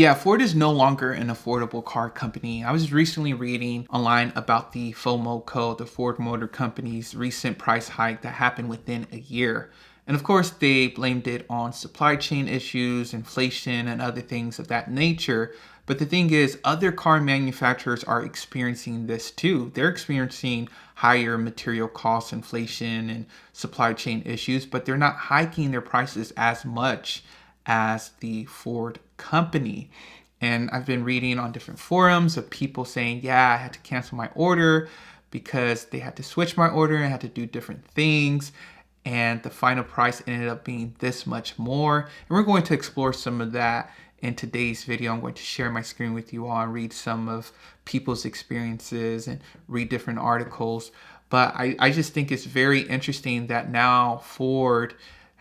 Yeah, Ford is no longer an affordable car company. I was recently reading online about the FOMO, the Ford Motor Company's recent price hike that happened within a year. And of course, they blamed it on supply chain issues, inflation, and other things of that nature. But the thing is, other car manufacturers are experiencing this too. They're experiencing higher material costs, inflation, and supply chain issues, but they're not hiking their prices as much as the Ford company. And I've been reading on different forums of people saying, yeah, I had to cancel my order because they had to switch my order and had to do different things. And the final price ended up being this much more. And we're going to explore some of that in today's video. I'm going to share my screen with you all and read some of people's experiences and read different articles. But I just think it's very interesting that now Ford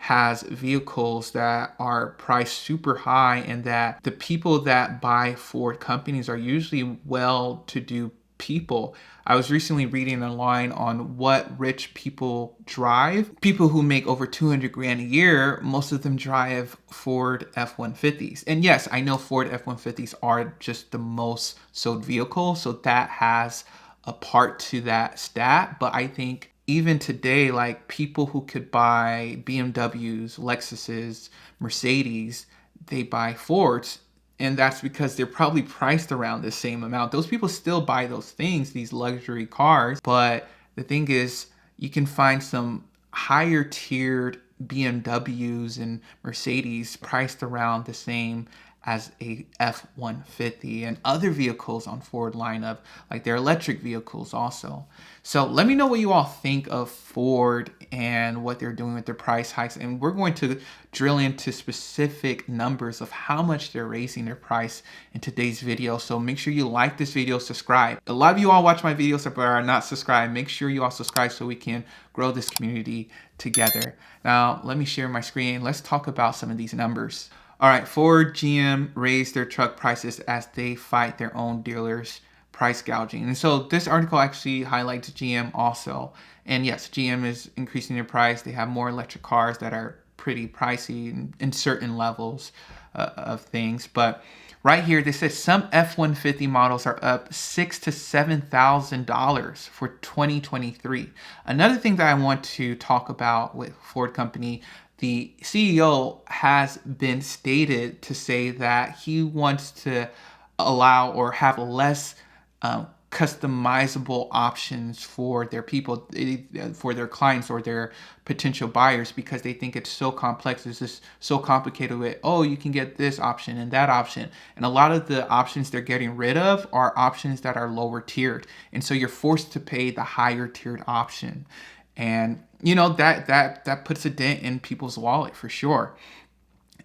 has vehicles that are priced super high, and that the people that buy Ford companies are usually well-to-do people. I was recently reading a line on what rich people drive. People who make over 200 grand a year, most of them drive Ford F-150s. And yes, I know Ford F-150s are just the most sold vehicle, so that has a part to that stat. But I think even today, like, people who could buy BMWs, Lexuses, Mercedes, they buy Fords. And that's because they're probably priced around the same amount. Those people still buy those things, these luxury cars. But the thing is, you can find some higher tiered BMWs and Mercedes priced around the same as a F-150 and other vehicles on Ford lineup, like their electric vehicles also. So let me know what you all think of Ford and what they're doing with their price hikes. And we're going to drill into specific numbers of how much they're raising their price in today's video. So make sure you like this video, subscribe. A lot of you all watch my videos but are not subscribed. Make sure you all subscribe so we can grow this community together. Now, let me share my screen. Let's talk about some of these numbers. All right, Ford, GM raised their truck prices as they fight their own dealers' price gouging. And so this article actually highlights GM also. And yes, GM is increasing their price. They have more electric cars that are pretty pricey in certain levels of things. But right here, they said some F-150 models are up $6,000 to $7,000 for 2023. Another thing that I want to talk about with Ford Company, the CEO has been stated to say that he wants to allow or have less customizable options for their people, for their clients or their potential buyers, because they think it's so complex. It's just so complicated with, oh, you can get this option and that option. And a lot of the options they're getting rid of are options that are lower tiered. And so you're forced to pay the higher tiered option. And you know, that puts a dent in people's wallet for sure.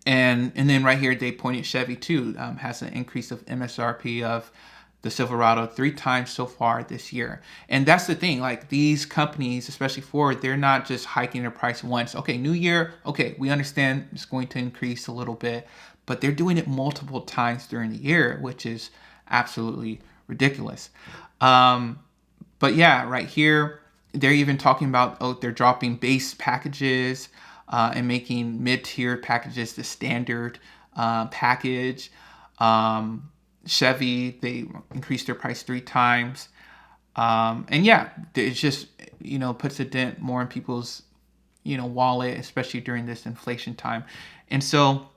And then right here, they pointed Chevy too, has an increase of MSRP of the Silverado 3 times so far this year. And that's the thing, like, these companies, especially Ford, they're not just hiking their price once. Okay, new year, okay, we understand it's going to increase a little bit, but they're doing it multiple times during the year, which is absolutely ridiculous. But yeah, right here, they're even talking about, oh, they're dropping base packages and making mid-tier packages the standard package. Chevy, they increased their price 3 times. And yeah, it just, you know, puts a dent more in people's, you know, wallet, especially during this inflation time. And so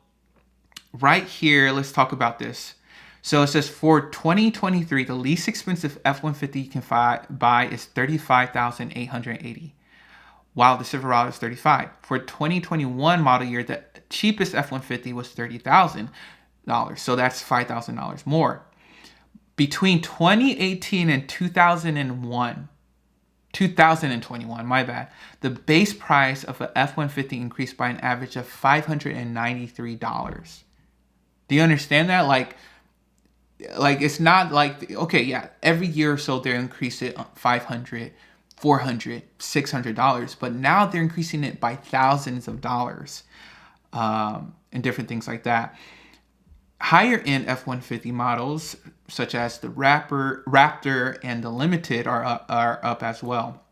right here, let's talk about this. So it says for 2023, the least expensive F-150 you can buy is $35,880, while the Silverado is $35,000. For 2021 model year, the cheapest F-150 was $30,000. So that's $5,000 more. Between 2018 and 2021, my bad, the base price of an F-150 increased by an average of $593. Do you understand that? Like it's not like, okay, yeah, every year or so they increase it $500, $400, $600, but now they're increasing it by thousands of dollars and different things like that. Higher end F-150 models, such as the Raptor and the Limited, are up as well.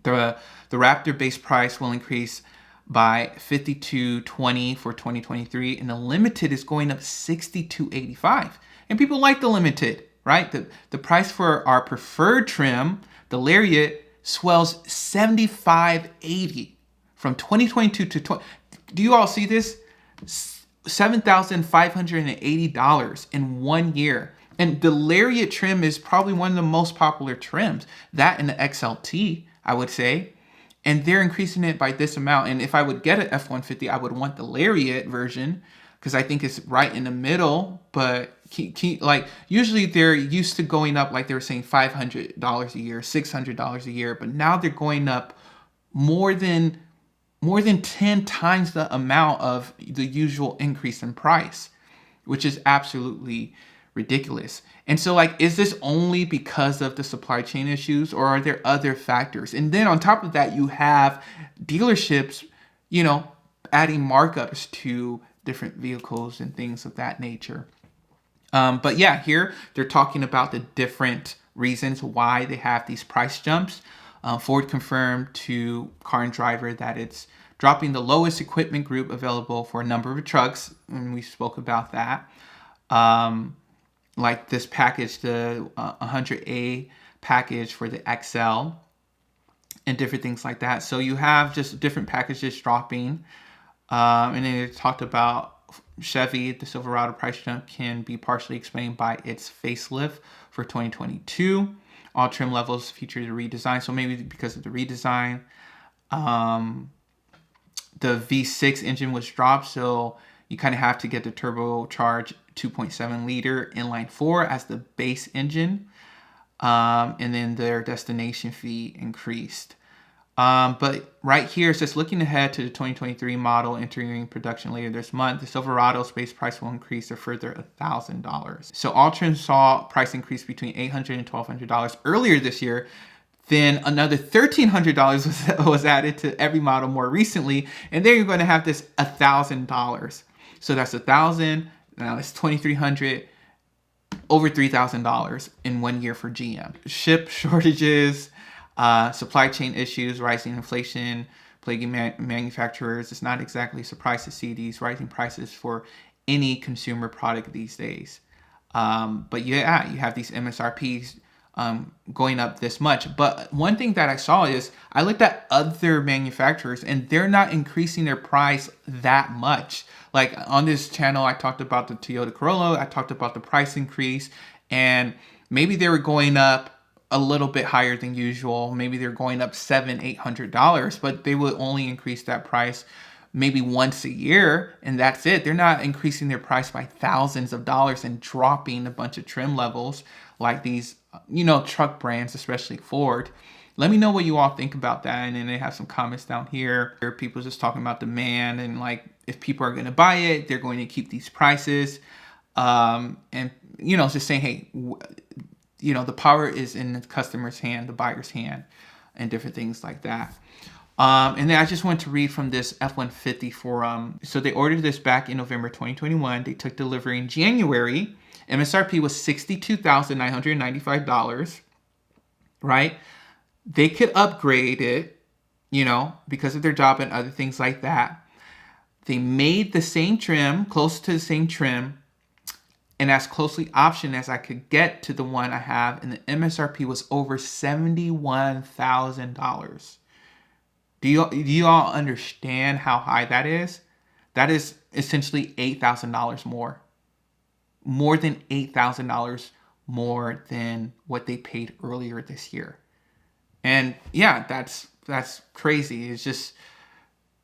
The Raptor base price will increase by 52.20 for 2023, and the limited is going up 62.85. And people like the limited, right? The price for our preferred trim, the Lariat, swells 75.80 from 2022 to 20. Do you all see this? $7,580 in 1 year. And the Lariat trim is probably one of the most popular trims. That and the XLT, I would say. And they're increasing it by this amount. And if I would get an F-150, I would want the Lariat version because I think it's right in the middle. But like usually they're used to going up, like they were saying, $500 a year, $600 a year. But now they're going up more than 10 times the amount of the usual increase in price, which is absolutely ridiculous. And so, like, is this only because of the supply chain issues, or are there other factors? And then on top of that, you have dealerships, adding markups to different vehicles and things of that nature. But yeah, here they're talking about the different reasons why they have these price jumps. Ford confirmed to Car and Driver that it's dropping the lowest equipment group available for a number of trucks, and we spoke about that. Like this package, the 100A package for the XL, and different things like that. So you have just different packages dropping. And then they talked about Chevy, the Silverado price jump can be partially explained by its facelift for 2022. All trim levels featured a redesign. So maybe because of the redesign, the V6 engine was dropped. So you kind of have to get the turbocharged 2.7 liter inline four as the base engine. And then their destination fee increased. But right here, it says looking ahead to the 2023 model entering production later this month, the Silverado's base price will increase a further $1,000. So all trims saw price increase between $800 and $1,200 earlier this year. Then another $1,300 was added to every model more recently, and then you're going to have this $1,000. So that's $1,000. Now it's $2,300. Over $3,000 in 1 year for GM. Chip shortages. Supply chain issues, rising inflation, plaguing manufacturers. It's not exactly a surprise to see these rising prices for any consumer product these days. But yeah, you have these MSRPs going up this much. But one thing that I saw is I looked at other manufacturers and they're not increasing their price that much. Like on this channel, I talked about the Toyota Corolla. I talked about the price increase, and maybe they were going up a little bit higher than usual. Maybe they're going up $700-800, but they would only increase that price maybe once a year, and that's it. They're not increasing their price by thousands of dollars and dropping a bunch of trim levels like these, truck brands, especially Ford. Let me know what you all think about that. And then they have some comments down here. People just talking about demand and like if people are going to buy it, they're going to keep these prices. And just saying, hey, the power is in the customer's hand, the buyer's hand, and different things like that. And then I just want to read from this F-150 forum. So they ordered this back in November 2021. They took delivery in January. MSRP was $62,995, right? They could upgrade it, because of their job and other things like that. They made the same trim, close to the same trim, and as closely optioned as I could get to the one I have, and the MSRP was over $71,000. Do you all understand how high that is? That is essentially $8,000 more. More than $8,000 more than what they paid earlier this year. And yeah, that's crazy. It's just,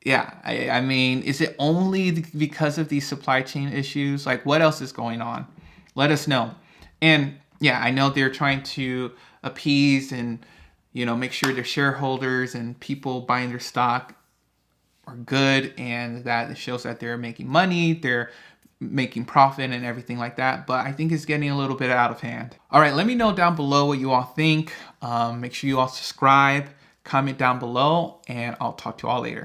yeah, I mean, is it only because of these supply chain issues? Like, what else is going on? Let us know. And yeah, I know they're trying to appease and, make sure their shareholders and people buying their stock are good, and that it shows that they're making money, they're making profit and everything like that. But I think it's getting a little bit out of hand. All right, let me know down below what you all think. Make sure you all subscribe, comment down below, and I'll talk to you all later.